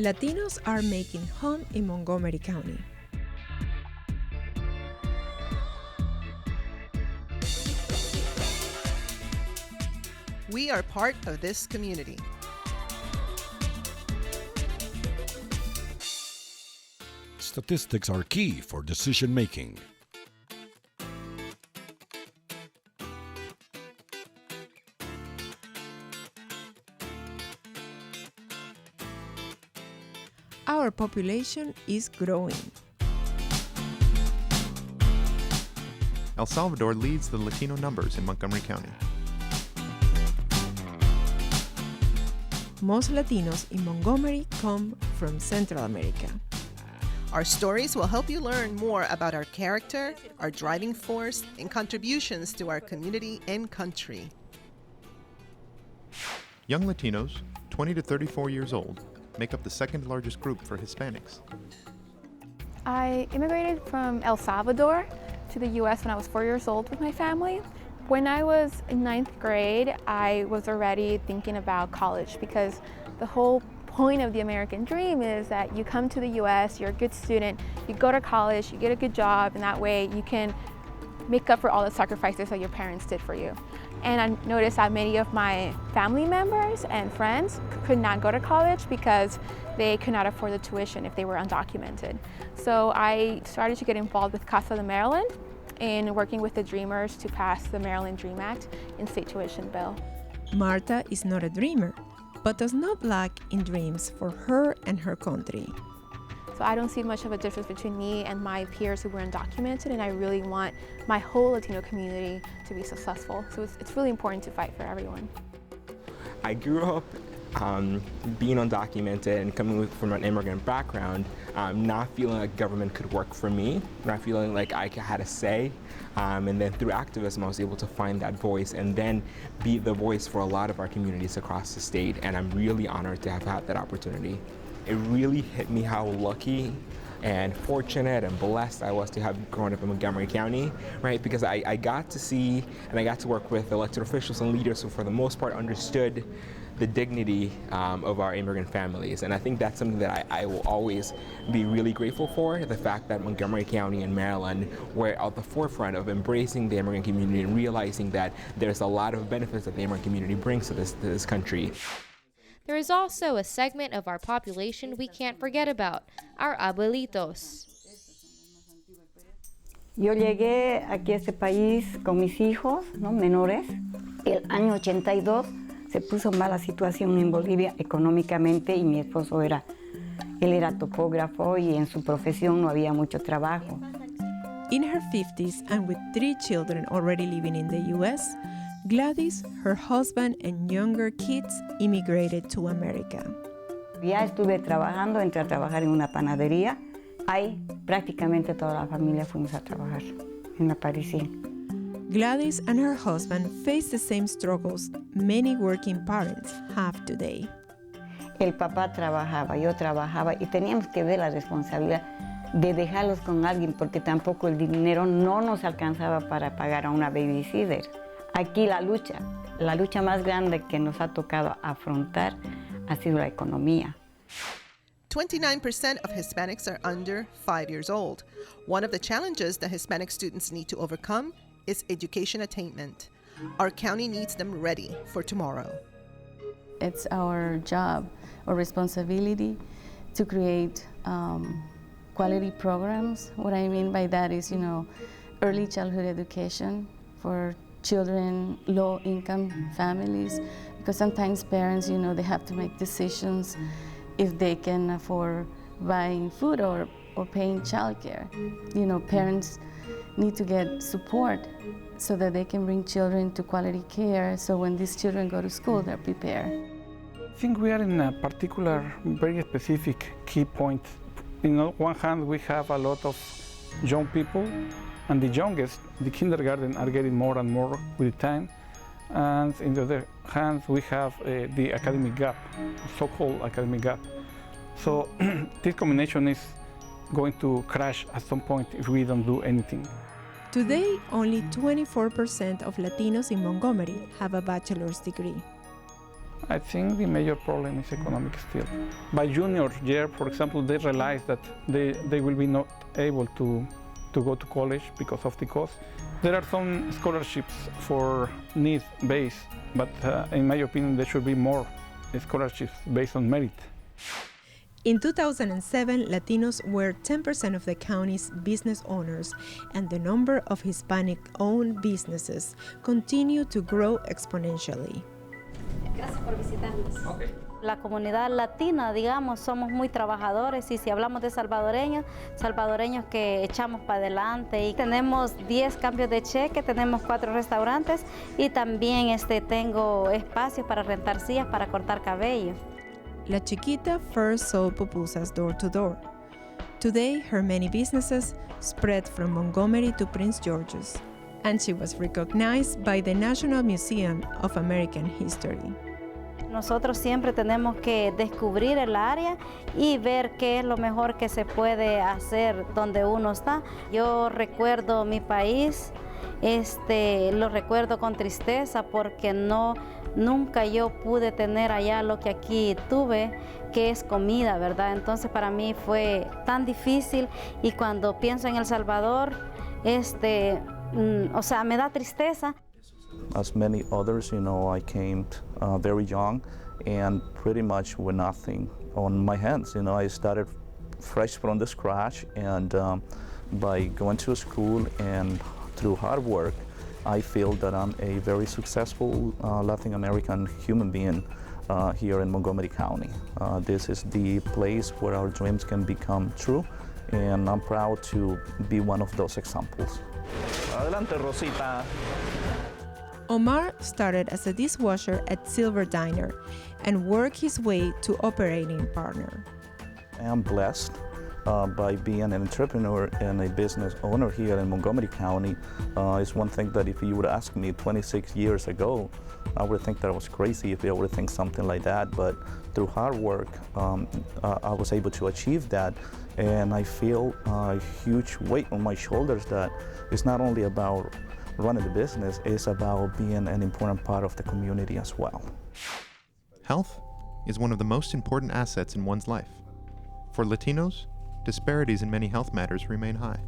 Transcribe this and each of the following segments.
Latinos are making home in Montgomery County. We are part of this community. Statistics are key for decision making. Our population is growing. El Salvador leads the Latino numbers in Montgomery County. Most Latinos in Montgomery come from Central America. Our stories will help you learn more about our character, our driving force, and contributions to our community and country. Young Latinos, 20 to 34 years old, make up the second largest group for Hispanics. I immigrated from El Salvador to the U.S. when I was 4 years old with my family. When I was in 9th grade, I was already thinking about college because the whole point of the American dream is that you come to the U.S., you're a good student, you go to college, you get a good job, and that way you can make up for all the sacrifices that your parents did for you. And I noticed that many of my family members and friends could not go to college because they could not afford the tuition if they were undocumented. So I started to get involved with CASA de Maryland in working with the Dreamers to pass the Maryland Dream Act in state tuition bill. Marta is not a dreamer, but does not lack in dreams for her and her country. So I don't see much of a difference between me and my peers who were undocumented, and I really want my whole Latino community to be successful. So it's really important to fight for everyone. I grew up being undocumented and coming from an immigrant background, not feeling like government could work for me, not feeling like I had a say. And then through activism, I was able to find that voice and then be the voice for a lot of our communities across the state. And I'm really honored to have had that opportunity. It really hit me how lucky and fortunate and blessed I was to have grown up in Montgomery County, right? Because I got to see and I got to work with elected officials and leaders who for the most part understood the dignity of our immigrant families. And I think that's something that I will always be really grateful for, the fact that Montgomery County and Maryland were at the forefront of embracing the immigrant community and realizing that there's a lot of benefits that the immigrant community brings to this country. There is also a segment of our population we can't forget about, our abuelitos. Yo llegué aquí a este país con mis hijos, ¿no? Menores. El año 82 se puso mala situación en Bolivia económicamente y mi esposo él era topógrafo y en su profesión no había mucho trabajo. In her 50s and with 3 children already living in the U.S., Gladys, her husband, and younger kids immigrated to America. Ya estuve trabajando, entré a trabajar en una panadería. Ahí prácticamente toda la familia fuimos a trabajar en la Parisina. Gladys and her husband face the same struggles many working parents have today. El papá trabajaba, yo trabajaba y teníamos que ver la responsabilidad de dejarlos con alguien porque tampoco el dinero no nos alcanzaba para pagar a una babysitter. Aquí la lucha más grande que nos ha tocado afrontar ha sido la economía. 29% of Hispanics are under 5 years old. One of the challenges that Hispanic students need to overcome is education attainment. Our county needs them ready for tomorrow. It's our job or responsibility to create quality programs. What I mean by that is, early childhood education for children, low-income families, because sometimes parents, they have to make decisions if they can afford buying food or paying childcare. Parents need to get support so that they can bring children to quality care, so when these children go to school, they're prepared. I think we are in a particular, very specific key point. On one hand, we have a lot of young people, and the youngest, the kindergarten, are getting more and more with time. And on the other hand, we have the academic gap, so-called academic gap. So this combination is going to crash at some point if we don't do anything. Today, only 24% of Latinos in Montgomery have a bachelor's degree. I think the major problem is economic still. By junior year, for example, they realize that they will be not able to go to college because of the cost. There are some scholarships for need-based, but in my opinion, there should be more scholarships based on merit. In 2007, Latinos were 10% of the county's business owners, and the number of Hispanic-owned businesses continued to grow exponentially. Gracias por visitarnos. Okay. La comunidad latina, digamos, somos muy trabajadores y si hablamos de salvadoreños que echamos para adelante y tenemos 10 cambios de cheque, tenemos 4 restaurantes y también tengo espacios para rentar sillas para cortar cabello. La Chiquita first sold pupusas door to door. Today, her many businesses spread from Montgomery to Prince George's, and she was recognized by the National Museum of American History. Nosotros siempre tenemos que descubrir el área y ver qué es lo mejor que se puede hacer donde uno está. Yo recuerdo mi país, lo recuerdo con tristeza porque nunca yo pude tener allá lo que aquí tuve, que es comida, ¿verdad? Entonces para mí fue tan difícil y cuando pienso en El Salvador, me da tristeza. As many others, I came very young and pretty much with nothing on my hands. I started fresh from the scratch, and by going to school and through hard work, I feel that I'm a very successful Latin American human being here in Montgomery County. This is the place where our dreams can become true, and I'm proud to be one of those examples. Adelante, Rosita. Omar started as a dishwasher at Silver Diner and worked his way to operating partner. I am blessed by being an entrepreneur and a business owner here in Montgomery County. It's one thing that if you would ask me 26 years ago, I would think that I was crazy if I would think something like that, but through hard work, I was able to achieve that, and I feel a huge weight on my shoulders that it's not only about running the business, it's about being an important part of the community as well. Health is one of the most important assets in one's life. For Latinos, disparities in many health matters remain high.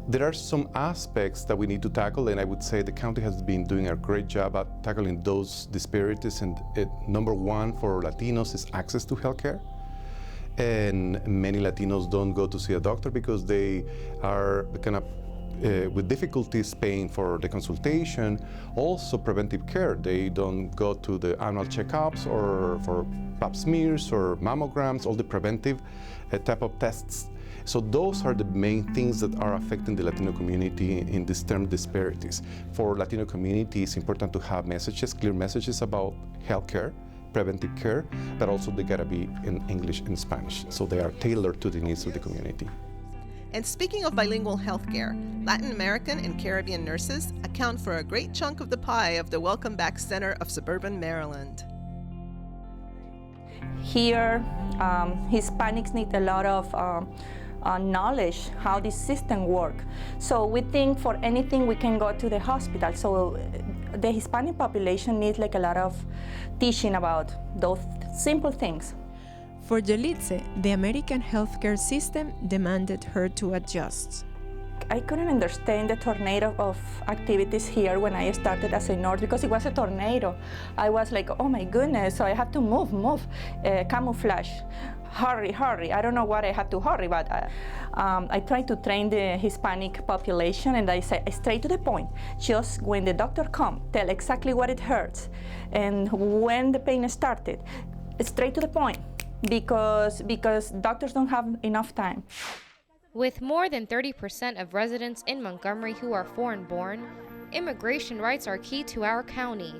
There are some aspects that we need to tackle, and I would say the county has been doing a great job at tackling those disparities. And number one for Latinos is access to healthcare. And many Latinos don't go to see a doctor because they are kind of with difficulties paying for the consultation. Also preventive care. They don't go to the annual checkups or for pap smears or mammograms, all the preventive type of tests. So those are the main things that are affecting the Latino community in these term disparities. For Latino community, it's important to have messages, clear messages about healthcare, preventive care, but also they gotta be in English and Spanish, so they are tailored to the needs of the community. And speaking of bilingual healthcare, Latin American and Caribbean nurses account for a great chunk of the pie of the Welcome Back Center of suburban Maryland. Here, Hispanics need a lot of knowledge how this system works. So we think for anything we can go to the hospital. So the Hispanic population needs like a lot of teaching about those simple things. For Yelitze, the American healthcare system demanded her to adjust. I couldn't understand the tornado of activities here when I started as a nurse because it was a tornado. I was like, oh my goodness, so I have to move, camouflage. Hurry. I don't know what I have to hurry, but I try to train the Hispanic population, and I say straight to the point. Just when the doctor comes, tell exactly what it hurts and when the pain started. Straight to the point, because doctors don't have enough time. With more than 30% of residents in Montgomery who are foreign-born, immigration rights are key to our county.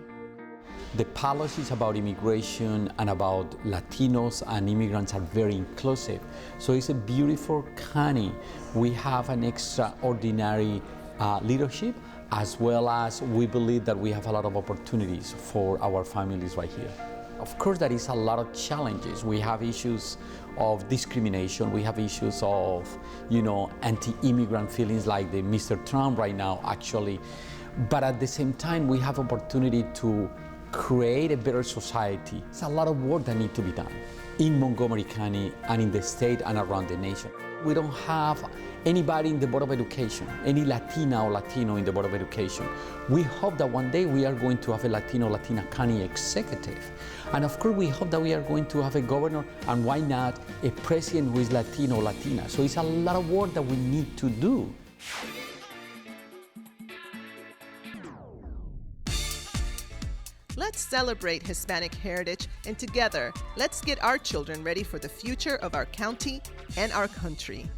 The policies about immigration and about Latinos and immigrants are very inclusive. So it's a beautiful county. We have an extraordinary leadership, as well as we believe that we have a lot of opportunities for our families right here. Of course, there is a lot of challenges. We have issues of discrimination. We have issues of, anti-immigrant feelings like the Mr. Trump right now actually but at the same time, we have opportunity to create a better society. It's a lot of work that needs to be done in Montgomery County and in the state and around the nation. We don't have anybody in the Board of Education, any Latina or Latino in the Board of Education. We hope that one day we are going to have a Latina county executive. And of course, we hope that we are going to have a governor, and why not a president who is Latino or Latina. So it's a lot of work that we need to do. Let's celebrate Hispanic heritage, and together, let's get our children ready for the future of our county and our country.